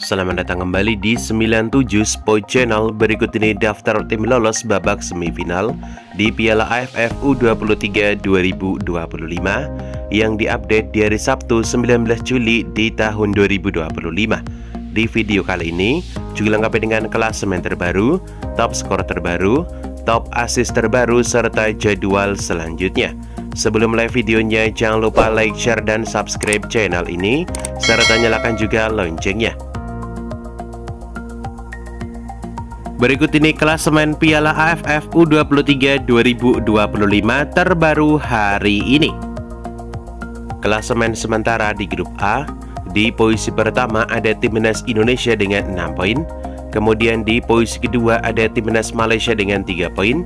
Selamat datang kembali di 97 Sport Channel. Berikut ini daftar tim lolos babak semifinal di Piala AFF U23 2025 yang diupdate di hari Sabtu 19 Juli di tahun 2025. Di video kali ini juga lengkap dengan klasemen terbaru, top skor terbaru, top assist terbaru, serta jadwal selanjutnya. Sebelum mulai videonya, jangan lupa like, share, dan subscribe channel ini, serta nyalakan juga loncengnya. Berikut ini klasemen Piala AFF U23 2025 terbaru hari ini. Klasemen sementara di grup A, di posisi pertama ada Timnas Indonesia dengan 6 poin. Kemudian di posisi kedua ada Timnas Malaysia dengan 3 poin.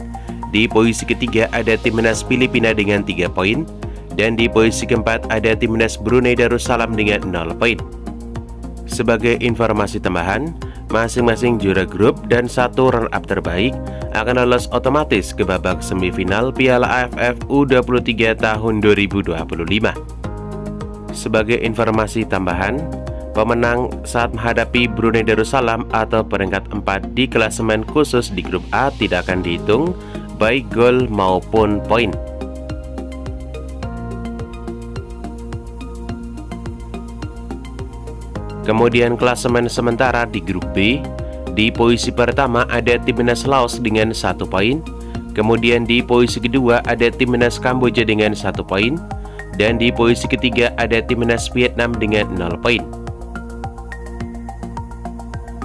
Di posisi ketiga ada Timnas Filipina dengan 3 poin. Dan di posisi keempat ada Timnas Brunei Darussalam dengan 0 poin. Sebagai informasi tambahan, masing-masing juara grup dan satu runner-up terbaik akan lolos otomatis ke babak semifinal Piala AFF U23 tahun 2025. Sebagai informasi tambahan, pemenang saat menghadapi Brunei Darussalam atau peringkat 4 di klasemen khusus di grup A tidak akan dihitung baik gol maupun poin. Kemudian klasemen sementara di grup B, di posisi pertama ada Timnas Laos dengan 1 poin. Kemudian di posisi kedua ada Timnas Kamboja dengan 1 poin. Dan di posisi ketiga ada Timnas Vietnam dengan 0 poin.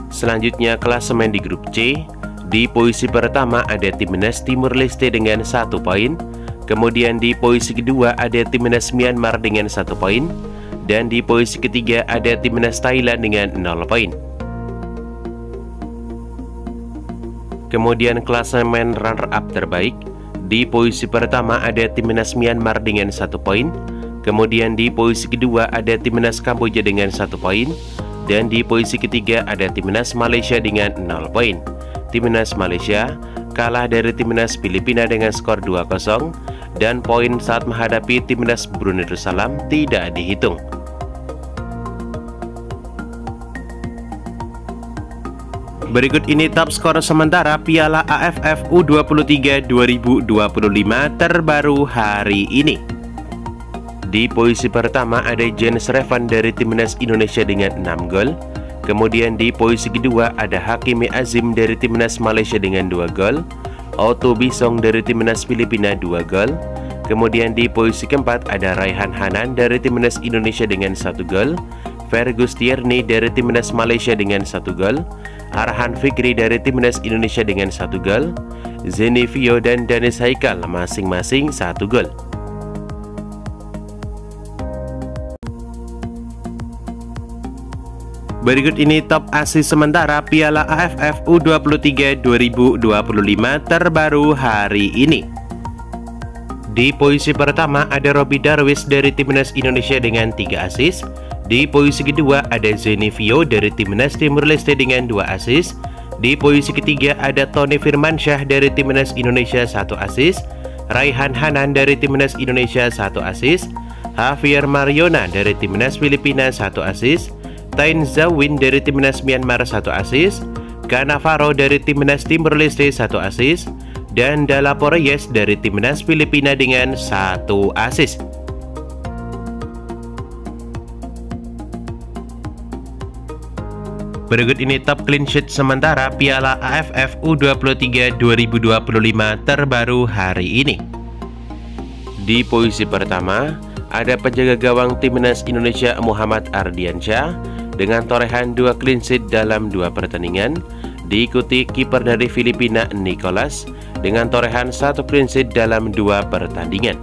Selanjutnya klasemen di grup C, di posisi pertama ada Timnas Timur Leste dengan 1 poin. Kemudian di posisi kedua ada Timnas Myanmar dengan 1 poin. Dan di posisi ketiga ada Timnas Thailand dengan 0 poin. Kemudian klasemen runner-up terbaik, di posisi pertama ada Timnas Myanmar dengan 1 poin. Kemudian di posisi kedua ada Timnas Kamboja dengan 1 poin. Dan di posisi ketiga ada Timnas Malaysia dengan 0 poin. Timnas Malaysia kalah dari Timnas Filipina dengan skor 2-0, dan poin saat menghadapi Timnas Brunei Darussalam tidak dihitung. Berikut ini top skor sementara Piala AFF U23 2025 terbaru hari ini. Di posisi pertama ada Jens Revan dari Timnas Indonesia dengan 6 gol. Kemudian di posisi kedua ada Hakimi Azim dari Timnas Malaysia dengan 2 gol. Otto Bisong dari Timnas Filipina 2 gol. Kemudian di posisi keempat ada Raihan Hanan dari Timnas Indonesia dengan 1 gol. Fergus Tierney dari Timnas Malaysia dengan 1 gol. Arhan Fikri dari Timnas Indonesia dengan 1 gol. Zeni Vio dan Danis Haikal masing-masing 1 gol. Berikut ini top assist sementara Piala AFF U23 2025 terbaru hari ini. Di posisi pertama ada Robby Darwish dari Timnas Indonesia dengan 3 assist. Di posisi kedua ada Zeni Vio dari Timnas Timur Leste dengan 2 assist. Di posisi ketiga ada Tony Firmansyah dari Timnas Indonesia 1 assist. Raihan Hanan dari Timnas Indonesia 1 assist. Javier Mariona dari Timnas Filipina 1 assist. Tain Zawin dari Timnas Myanmar 1 assist. Cannavaro dari Timnas Timur Leste 1 assist. Dan Dalapo Reyes dari Timnas Filipina dengan 1 assist. Berikut ini top clean sheet sementara Piala AFF U23 2025 terbaru hari ini. Di posisi pertama ada penjaga gawang Timnas Indonesia Muhammad Ardiansyah dengan torehan 2 clean sheet dalam 2 pertandingan. Diikuti kiper dari Filipina Nicholas dengan torehan 1 clean sheet dalam 2 pertandingan.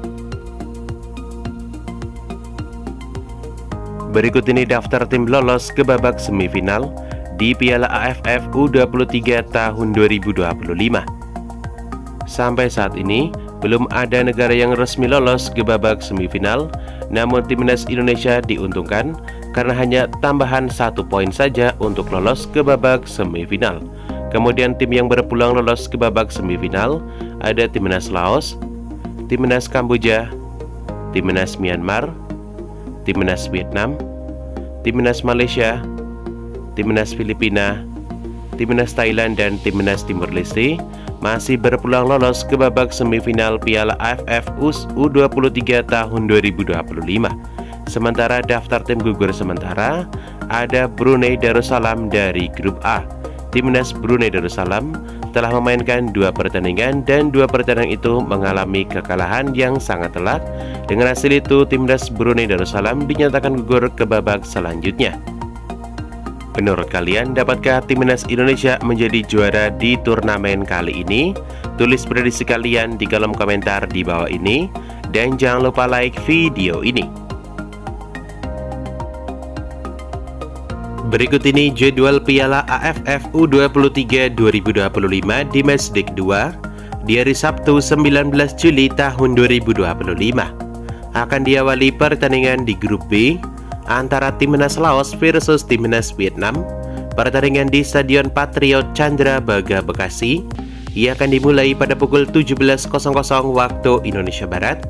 Berikut ini daftar tim lolos ke babak semifinal di Piala AFF U23 tahun 2025. Sampai saat ini belum ada negara yang resmi lolos ke babak semifinal, namun Timnas Indonesia diuntungkan karena hanya tambahan 1 poin saja untuk lolos ke babak semifinal. Kemudian tim yang berpeluang lolos ke babak semifinal ada Timnas Laos, Timnas Kamboja, Timnas Myanmar, Timnas Vietnam, Timnas Malaysia, Timnas Filipina, Timnas Thailand, dan Timnas Timur Leste masih berpeluang lolos ke babak semifinal Piala AFF U23 tahun 2025. Sementara daftar tim gugur sementara ada Brunei Darussalam dari grup A. Timnas Brunei Darussalam telah memainkan 2 pertandingan dan 2 pertandingan itu mengalami kekalahan yang sangat telak. Dengan hasil itu, Timnas Brunei Darussalam dinyatakan gugur ke babak selanjutnya. Menurut kalian, dapatkah Timnas Indonesia menjadi juara di turnamen kali ini? Tulis prediksi kalian di kolom komentar di bawah ini. Dan jangan lupa like video ini. Berikut ini jadwal Piala AFF U23 2025 di Matchday 2 di hari Sabtu 19 Juli tahun 2025. Akan diawali pertandingan di grup B antara Timnas Laos versus Timnas Vietnam. Pertandingan di Stadion Patriot Candrabaga, Bekasi. Ia akan dimulai pada pukul 17.00 waktu Indonesia Barat.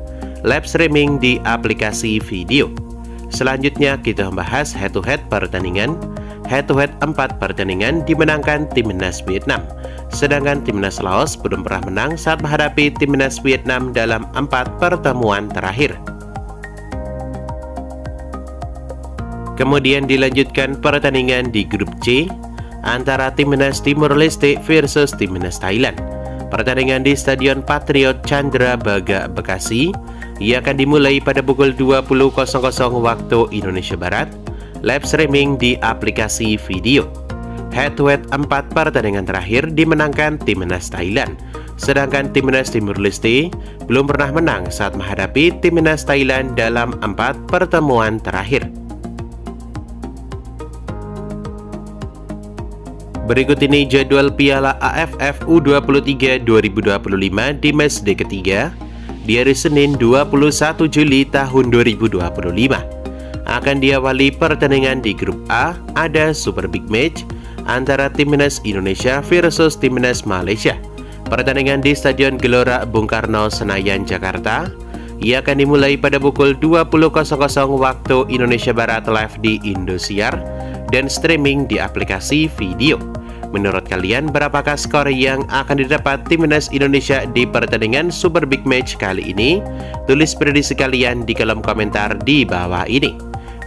Live streaming di aplikasi video. Selanjutnya kita membahas head-to-head pertandingan. Head-to-head 4 pertandingan dimenangkan Timnas Vietnam. Sedangkan Timnas Laos belum pernah menang saat menghadapi Timnas Vietnam dalam 4 pertemuan terakhir. Kemudian dilanjutkan pertandingan di grup C antara Timnas Timur Leste versus Timnas Thailand. Pertandingan di Stadion Patriot Candrabaga, Bekasi. Ia akan dimulai pada pukul 20.00 waktu Indonesia Barat. Live streaming di aplikasi video. Head-to-head 4 pertandingan terakhir dimenangkan Timnas Thailand. Sedangkan Timnas Timur Leste belum pernah menang saat menghadapi Timnas Thailand dalam 4 pertemuan terakhir. Berikut ini jadwal Piala AFF U23 2025 di Matchday ketiga di hari Senin 21 Juli tahun 2025. Akan diawali pertandingan di grup A ada Super Big Match antara Timnas Indonesia versus Timnas Malaysia. Pertandingan di Stadion Gelora Bung Karno, Senayan, Jakarta. Ia akan dimulai pada pukul 20.00 waktu Indonesia Barat live di Indosiar dan streaming di aplikasi video. Menurut kalian, berapakah skor yang akan didapat Timnas Indonesia di pertandingan Super Big Match kali ini? Tulis prediksi kalian di kolom komentar di bawah ini.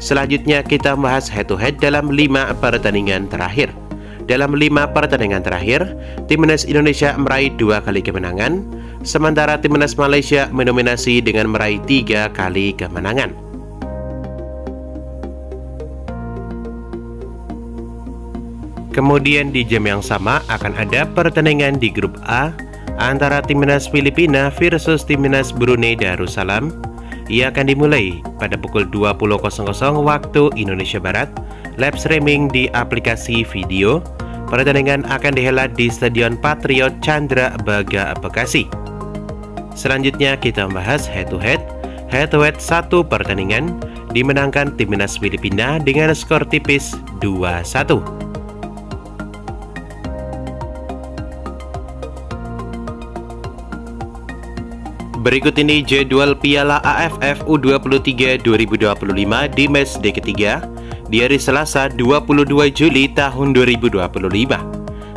Selanjutnya kita membahas head-to-head dalam 5 pertandingan terakhir. Dalam 5 pertandingan terakhir, Timnas Indonesia meraih 2 kali kemenangan, sementara Timnas Malaysia mendominasi dengan meraih 3 kali kemenangan. Kemudian di jam yang sama akan ada pertandingan di grup A antara Timnas Filipina versus Timnas Brunei Darussalam. Ia akan dimulai pada pukul 20.00 waktu Indonesia Barat. Live streaming di aplikasi video. Pertandingan akan dihelat di Stadion Patriot Candrabaga, Bekasi. Selanjutnya kita membahas head-to-head. Head-to-head 1 pertandingan dimenangkan Timnas Filipina dengan skor tipis 2-1. Berikut ini jadwal Piala AFF U23 2025 di Matchday ketiga di hari Selasa 22 Juli tahun 2025.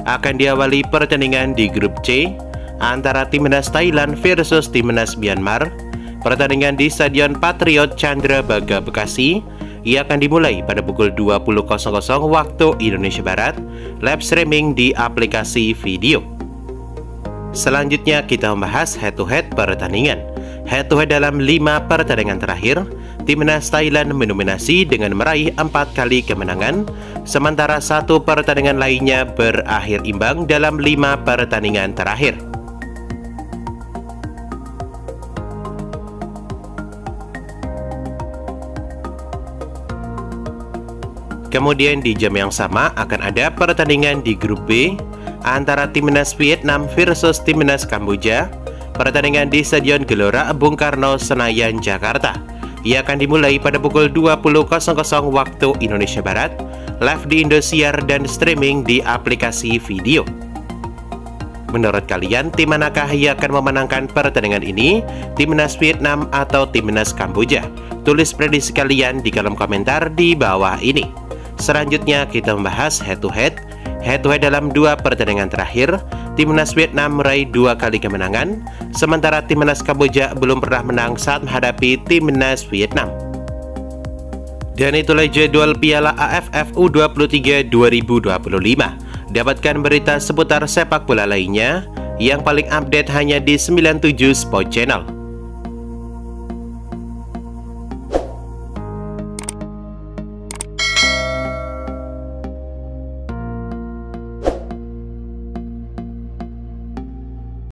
Akan diawali pertandingan di grup C antara Timnas Thailand versus Timnas Myanmar. Pertandingan di Stadion Patriot Candrabaga, Bekasi. Ia akan dimulai pada pukul 20.00 waktu Indonesia Barat. Live streaming di aplikasi video. Selanjutnya kita membahas head-to-head pertandingan. Head-to-head dalam 5 pertandingan terakhir, Timnas Thailand mendominasi dengan meraih 4 kali kemenangan, sementara 1 pertandingan lainnya berakhir imbang dalam 5 pertandingan terakhir. Kemudian di jam yang sama akan ada pertandingan di grup B antara Timnas Vietnam versus Timnas Kamboja. Pertandingan di Stadion Gelora Bung Karno, Senayan, Jakarta. Ia akan dimulai pada pukul 20.00 waktu Indonesia Barat. Live di Indosiar dan streaming di aplikasi video. Menurut kalian, tim manakah yang akan memenangkan pertandingan ini? Timnas Vietnam atau Timnas Kamboja? Tulis prediksi kalian di kolom komentar di bawah ini. Selanjutnya kita membahas head to head. Head to head dalam 2 pertandingan terakhir, Timnas Vietnam meraih 2 kali kemenangan, sementara Timnas Kamboja belum pernah menang saat menghadapi Timnas Vietnam. Dan itulah jadwal Piala AFF U23 2025. Dapatkan berita seputar sepak bola lainnya yang paling update hanya di 97 Sport Channel.